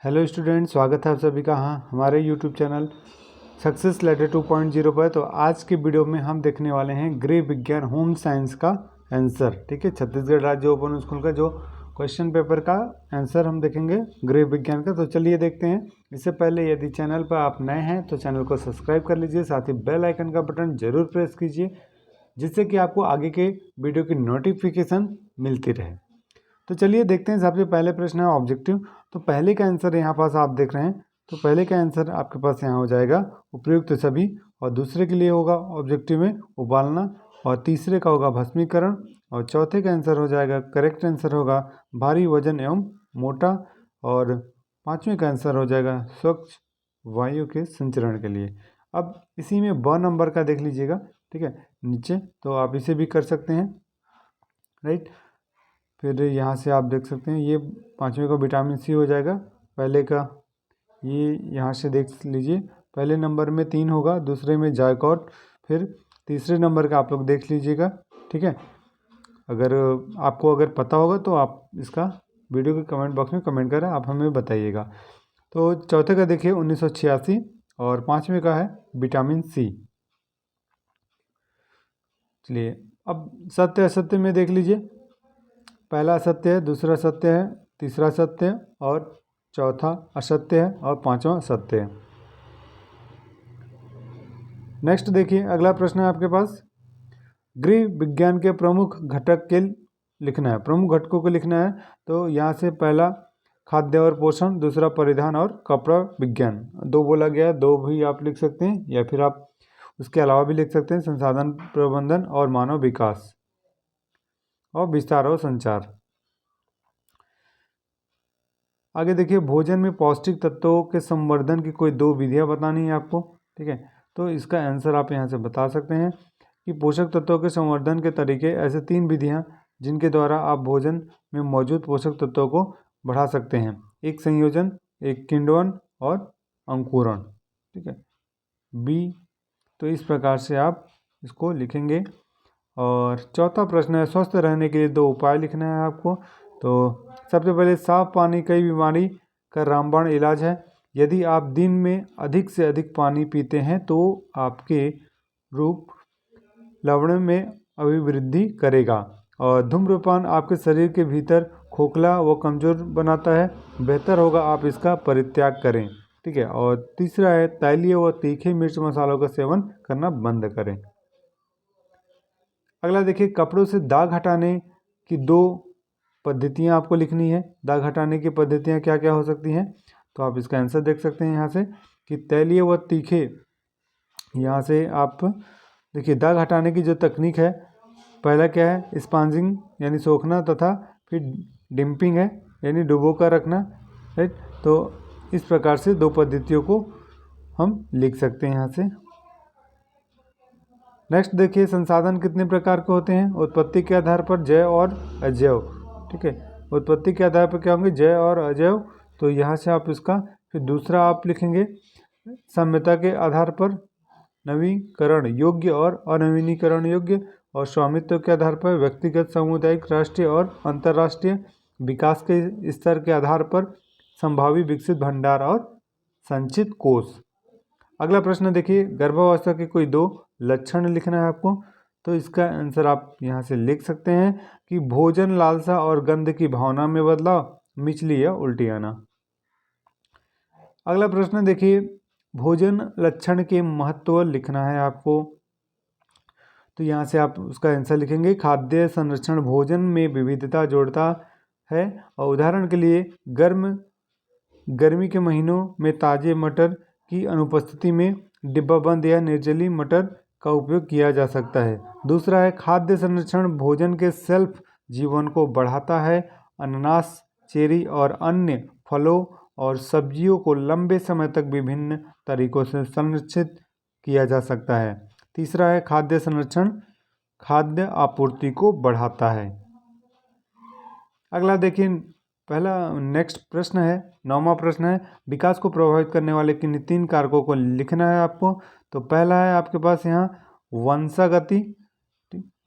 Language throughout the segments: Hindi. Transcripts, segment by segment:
हेलो स्टूडेंट, स्वागत है आप सभी का हमारे यूट्यूब चैनल सक्सेस लेटर 2.0 पर। तो आज के वीडियो में हम देखने वाले हैं गृह विज्ञान होम साइंस का आंसर। ठीक है, छत्तीसगढ़ राज्य ओपन स्कूल का जो क्वेश्चन पेपर का आंसर हम देखेंगे गृह विज्ञान का। तो चलिए देखते हैं। इससे पहले यदि चैनल पर आप नए हैं तो चैनल को सब्सक्राइब कर लीजिए, साथ ही बेल आइकन का बटन जरूर प्रेस कीजिए जिससे कि आपको आगे के वीडियो की नोटिफिकेशन मिलती रहे। तो चलिए देखते हैं। सबसे पहले प्रश्न है ऑब्जेक्टिव। तो पहले का आंसर यहाँ पास आप देख रहे हैं, तो पहले का आंसर आपके पास यहाँ हो जाएगा उपयुक्त सभी, और दूसरे के लिए होगा ऑब्जेक्टिव में उबालना, और तीसरे का होगा भस्मीकरण, और चौथे का आंसर हो जाएगा करेक्ट आंसर होगा भारी वजन एवं मोटा, और पाँचवें का आंसर हो जाएगा स्वच्छ वायु के संचरण के लिए। अब इसी में ब नंबर का देख लीजिएगा, ठीक है, नीचे, तो आप इसे भी कर सकते हैं, राइट। फिर यहाँ से आप देख सकते हैं ये पाँचवें का विटामिन सी हो जाएगा। पहले का ये यहाँ से देख लीजिए, पहले नंबर में 3 होगा, दूसरे में जायकॉट, फिर तीसरे नंबर का आप लोग देख लीजिएगा, ठीक है। अगर आपको पता होगा तो आप इसका वीडियो के कमेंट बॉक्स में कमेंट करें, आप हमें बताइएगा। तो चौथे का देखिए 1986, और पाँचवें का है विटामिन सी। चलिए अब सत्य असत्य में देख लीजिए। पहला सत्य है, दूसरा सत्य है, तीसरा सत्य है, और चौथा असत्य है, और पांचवा सत्य है। नेक्स्ट देखिए, अगला प्रश्न है आपके पास, गृह विज्ञान के प्रमुख घटक के लिखना है, प्रमुख घटकों को लिखना है। तो यहाँ से पहला खाद्य और पोषण, दूसरा परिधान और कपड़ा विज्ञान, दो बोला गया है, दो भी आप लिख सकते हैं, या फिर आप उसके अलावा भी लिख सकते हैं, संसाधन प्रबंधन और मानव विकास, और विस्तार और संचार। आगे देखिए, भोजन में पौष्टिक तत्वों के संवर्धन की कोई दो विधियां बतानी है आपको, ठीक है। तो इसका आंसर आप यहां से बता सकते हैं कि पोषक तत्वों के संवर्धन के तरीके, ऐसे 3 विधियां जिनके द्वारा आप भोजन में मौजूद पोषक तत्वों को बढ़ा सकते हैं। एक संयोजन, एक किण्वन, और अंकुरण, ठीक है, बी। तो इस प्रकार से आप इसको लिखेंगे। और चौथा प्रश्न है, स्वस्थ रहने के लिए 2 उपाय लिखना है आपको। तो सबसे पहले, साफ पानी कई बीमारी का रामबाण इलाज है। यदि आप दिन में अधिक से अधिक पानी पीते हैं तो आपके रूप लवण में अभिवृद्धि करेगा। और धूम्रपान आपके शरीर के भीतर खोखला व कमजोर बनाता है, बेहतर होगा आप इसका परित्याग करें, ठीक है। और तीसरा है, तैलीय व तीखे मिर्च मसालों का सेवन करना बंद करें। अगला देखिए, कपड़ों से दाग हटाने की 2 पद्धतियां आपको लिखनी है। दाग हटाने की पद्धतियां क्या क्या हो सकती हैं, तो आप इसका आंसर देख सकते हैं यहाँ से कि तैलीय व तीखे। यहाँ से आप देखिए, दाग हटाने की जो तकनीक है, पहला क्या है, स्पॉन्जिंग यानी सोखना, तथा फिर डिम्पिंग है यानी डुबो कर रखना, राइट। तो इस प्रकार से 2 पद्धतियों को हम लिख सकते हैं यहाँ से। नेक्स्ट देखिए, संसाधन कितने प्रकार के होते हैं। उत्पत्ति के आधार पर जैव और अजैव, ठीक है। उत्पत्ति के आधार पर क्या होंगे, जैव और अजैव। तो यहाँ से आप इसका फिर दूसरा आप लिखेंगे, साम्यता के आधार पर नवीकरण योग्य और अनवीनीकरण योग्य, और स्वामित्व के आधार पर व्यक्तिगत, सामुदायिक, राष्ट्रीय और अंतर्राष्ट्रीय, विकास के स्तर के आधार पर संभावी विकसित भंडार और संचित कोष। अगला प्रश्न देखिए, गर्भावस्था के कोई 2 लक्षण लिखना है आपको। तो इसका आंसर आप यहाँ से लिख सकते हैं कि भोजन लालसा और गंध की भावना में बदलाव, मिचली या उल्टी आना। अगला प्रश्न देखिए, भोजन लक्षण के महत्व लिखना है आपको। तो यहाँ से आप उसका आंसर लिखेंगे, खाद्य संरक्षण भोजन में विविधता जोड़ता है, और उदाहरण के लिए गर्मी के महीनों में ताजे मटर की अनुपस्थिति में डिब्बाबंद या निर्जली मटर का उपयोग किया जा सकता है। दूसरा है, खाद्य संरक्षण भोजन के शेल्फ जीवन को बढ़ाता है। अनानास, चेरी और अन्य फलों और सब्जियों को लंबे समय तक विभिन्न तरीकों से संरक्षित किया जा सकता है। तीसरा है, खाद्य संरक्षण खाद्य आपूर्ति को बढ़ाता है। अगला देखिए, पहला नेक्स्ट प्रश्न है, 9वां प्रश्न है, विकास को प्रभावित करने वाले किन 3 कारकों को लिखना है आपको। तो पहला है आपके पास यहाँ वंशागति,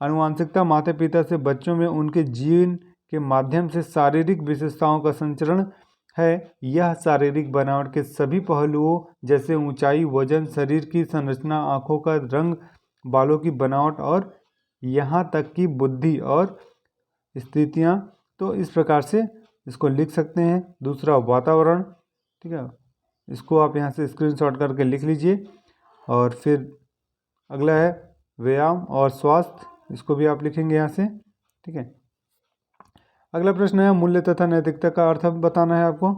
आनुवांशिकता, माता पिता से बच्चों में उनके जीन के माध्यम से शारीरिक विशेषताओं का संचरण। है। यह शारीरिक बनावट के सभी पहलुओं जैसे ऊंचाई, वजन, शरीर की संरचना, आँखों का रंग, बालों की बनावट और यहाँ तक कि बुद्धि और स्थितियाँ, तो इस प्रकार से इसको लिख सकते हैं। दूसरा वातावरण, ठीक है, इसको आप यहाँ से स्क्रीनशॉट करके लिख लीजिए। और फिर अगला है व्यायाम और स्वास्थ्य, इसको भी आप लिखेंगे यहाँ से, ठीक है। अगला प्रश्न है मूल्य तथा नैतिकता का अर्थ बताना है आपको,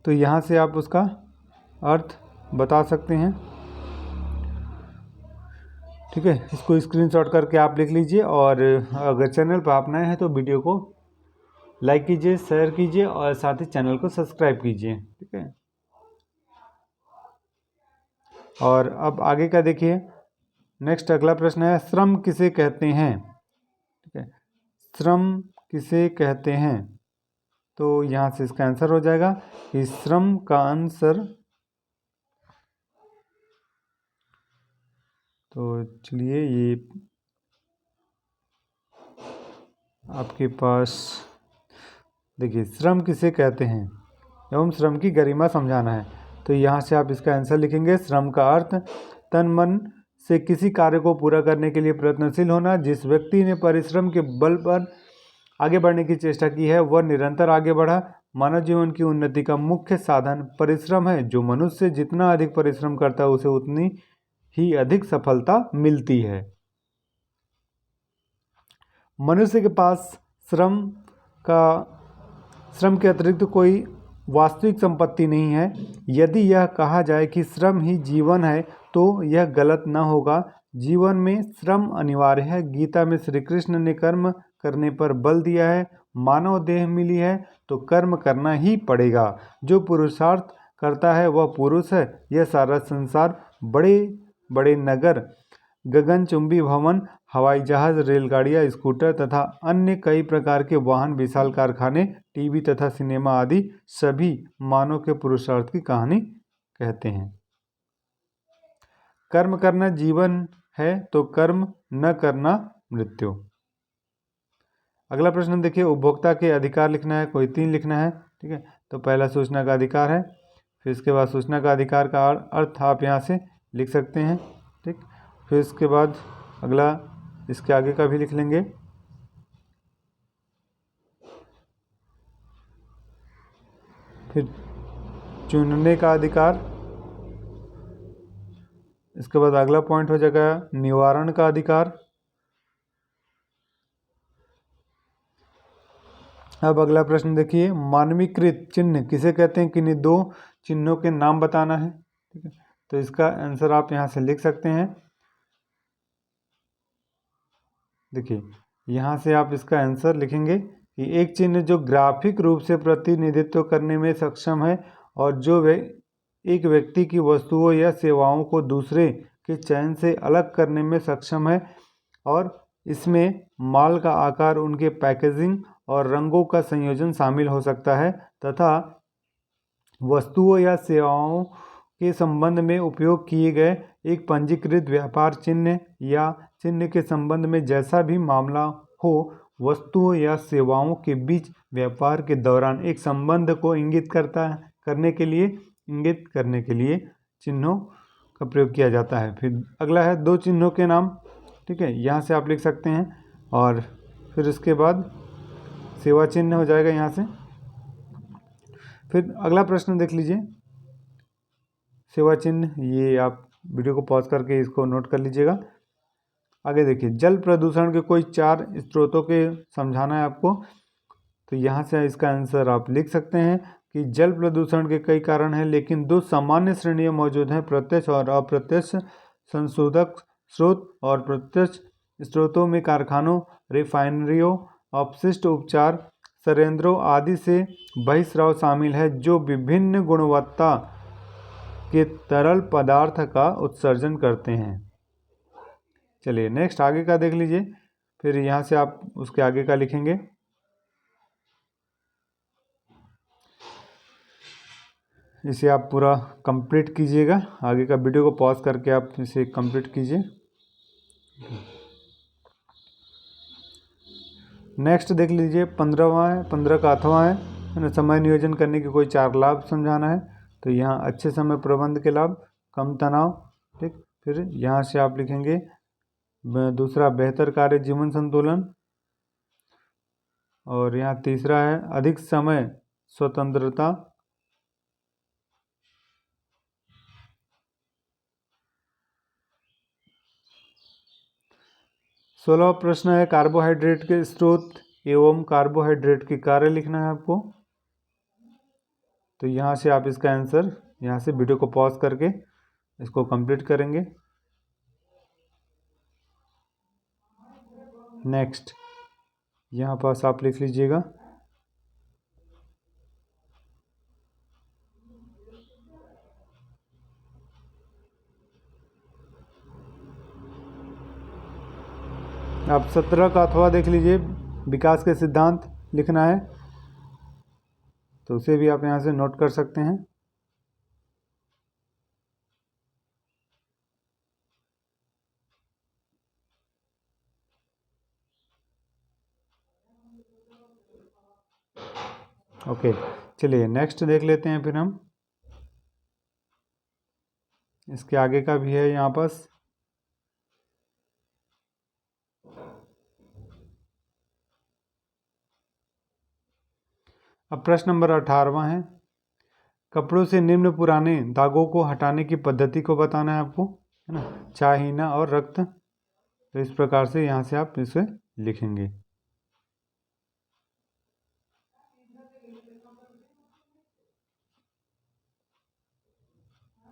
तो यहाँ से आप उसका अर्थ बता सकते हैं, ठीक है। इसको स्क्रीनशॉट करके आप लिख लीजिए। और अगर चैनल पर आप नए हैं तो वीडियो को लाइक कीजिए, शेयर कीजिए और साथ ही चैनल को सब्सक्राइब कीजिए, ठीक है। और अब आगे का देखिए, नेक्स्ट अगला प्रश्न है श्रम किसे कहते हैं, ठीक है। श्रम किसे कहते हैं, तो यहाँ से इसका आंसर हो जाएगा कि श्रम का आंसर, तो चलिए ये आपके पास देखिए, श्रम किसे कहते हैं एवं श्रम की गरिमा समझाना है। तो यहाँ से आप इसका आंसर लिखेंगे। श्रम का अर्थ तन मन से किसी कार्य को पूरा करने के लिए प्रयत्नशील होना। जिस व्यक्ति ने परिश्रम के बल पर आगे बढ़ने की चेष्टा की है वह निरंतर आगे बढ़ा। मानव जीवन की उन्नति का मुख्य साधन परिश्रम है। जो मनुष्य जितना अधिक परिश्रम करता है उसे उतनी ही अधिक सफलता मिलती है। मनुष्य के पास श्रम के अतिरिक्त कोई वास्तविक संपत्ति नहीं है। यदि यह कहा जाए कि श्रम ही जीवन है तो यह गलत न होगा। जीवन में श्रम अनिवार्य है। गीता में श्री कृष्ण ने कर्म करने पर बल दिया है। मानव देह मिली है तो कर्म करना ही पड़ेगा। जो पुरुषार्थ करता है वह पुरुष है। यह सारा संसार, बड़े बड़े नगर, गगनचुंबी भवन, हवाई जहाज, रेलगाड़ियाँ, स्कूटर तथा अन्य कई प्रकार के वाहन, विशाल कारखाने, टीवी तथा सिनेमा आदि सभी मानव के पुरुषार्थ की कहानी कहते हैं। कर्म करना जीवन है तो कर्म न करना मृत्यु। अगला प्रश्न देखिए, उपभोक्ता के अधिकार लिखना है, कोई 3 लिखना है, ठीक है। तो पहला सूचना का अधिकार है, फिर इसके बाद सूचना का अधिकार का अर्थ आप यहाँ से लिख सकते हैं, ठीक। फिर इसके बाद अगला इसके आगे का भी लिख लेंगे। फिर चुनने का अधिकार, इसके बाद अगला पॉइंट हो जाएगा निवारण का अधिकार। अब अगला प्रश्न देखिए, मानवीकृत चिन्ह किसे कहते हैं, किन्हीं 2 चिन्हों के नाम बताना है, ठीक है। तो इसका आंसर आप यहाँ से लिख सकते हैं। देखिए, यहाँ से आप इसका आंसर लिखेंगे कि एक चिन्ह जो ग्राफिक रूप से प्रतिनिधित्व करने में सक्षम है और जो एक व्यक्ति की वस्तुओं या सेवाओं को दूसरे के चयन से अलग करने में सक्षम है, और इसमें माल का आकार, उनके पैकेजिंग और रंगों का संयोजन शामिल हो सकता है, तथा वस्तुओं या सेवाओं के संबंध में उपयोग किए गए एक पंजीकृत व्यापार चिन्ह या चिन्ह के संबंध में जैसा भी मामला हो, वस्तुओं या सेवाओं के बीच व्यापार के दौरान एक संबंध को इंगित करने के लिए चिन्हों का प्रयोग किया जाता है। फिर अगला है 2 चिन्हों के नाम, ठीक है, यहाँ से आप लिख सकते हैं। और फिर इसके बाद सेवा चिन्ह हो जाएगा यहाँ से। फिर अगला प्रश्न देख लीजिए, सेवा चिन्ह, ये आप वीडियो को पॉज करके इसको नोट कर लीजिएगा। आगे देखिए, जल प्रदूषण के कोई 4 स्रोतों के समझाना है आपको। तो यहाँ से इसका आंसर आप लिख सकते हैं कि जल प्रदूषण के कई कारण हैं, लेकिन 2 सामान्य श्रेणियाँ मौजूद हैं, प्रत्यक्ष और अप्रत्यक्ष संशोधक स्रोत। और प्रत्यक्ष स्रोतों में कारखानों, रिफाइनरियों, अपशिष्ट उपचार संयंत्रों आदि से बहिस्राव शामिल है, जो विभिन्न गुणवत्ता के तरल पदार्थ का उत्सर्जन करते हैं। चलिए नेक्स्ट आगे का देख लीजिए। फिर यहाँ से आप उसके आगे का लिखेंगे। इसे आप पूरा कंप्लीट कीजिएगा। आगे का वीडियो को पॉज करके आप इसे कंप्लीट कीजिए। नेक्स्ट देख लीजिए, 15वां है, 15 का 8वां है, है ना। समय नियोजन करने के कोई 4 लाभ समझाना है, तो यहाँ अच्छे समय प्रबंध के लाभ, कम तनाव, ठीक। फिर यहाँ से आप लिखेंगे दूसरा बेहतर कार्य जीवन संतुलन, और यहाँ तीसरा है अधिक समय स्वतंत्रता, 16वां प्रश्न है कार्बोहाइड्रेट के स्रोत एवं कार्बोहाइड्रेट के कार्य लिखना है आपको। तो यहाँ से आप इसका आंसर यहाँ से वीडियो को पॉज करके इसको कंप्लीट करेंगे। नेक्स्ट यहाँ पास आप लिख लीजिएगा आप 17 का अथवा देख लीजिए, विकास के सिद्धांत लिखना है, तो उसे भी आप यहाँ से नोट कर सकते हैं। ओके, चलिए नेक्स्ट देख लेते हैं। फिर हम इसके आगे का भी है यहाँ पास। अब प्रश्न नंबर 18वां है, कपड़ों से निम्न पुराने दागों को हटाने की पद्धति को बताना है आपको, है ना। चाय, हीना और रक्त। तो इस प्रकार से यहाँ से आप इसे लिखेंगे।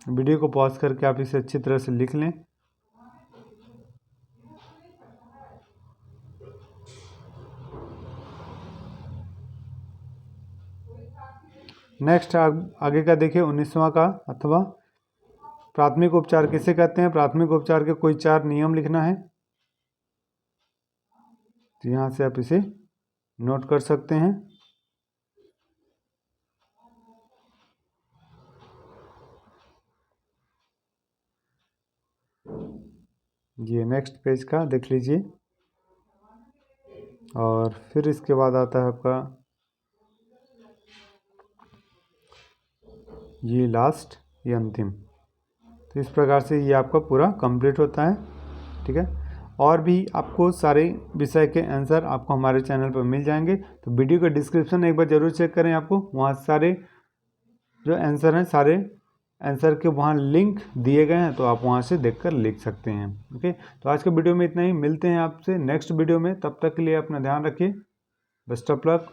वीडियो को पॉज करके आप इसे अच्छी तरह से लिख लें। नेक्स्ट आगे का देखिए 19वां का अथवा प्राथमिक उपचार किसे कहते हैं। प्राथमिक उपचार के कोई 4 नियम लिखना है, तो यहाँ से आप इसे नोट कर सकते हैं। ये नेक्स्ट पेज का देख लीजिए, और फिर इसके बाद आता है आपका ये लास्ट, ये अंतिम। तो इस प्रकार से ये आपका पूरा कंप्लीट होता है, ठीक है। और भी आपको सारे विषय के आंसर आपको हमारे चैनल पर मिल जाएंगे, तो वीडियो का डिस्क्रिप्शन एक बार ज़रूर चेक करें। आपको वहाँ सारे जो आंसर हैं, सारे आंसर के वहाँ लिंक दिए गए हैं, तो आप वहाँ से देखकर लिख सकते हैं। ओके, तो आज के वीडियो में इतना ही। मिलते हैं आपसे नेक्स्ट वीडियो में, तब तक के लिए अपना ध्यान रखिए। Best of luck.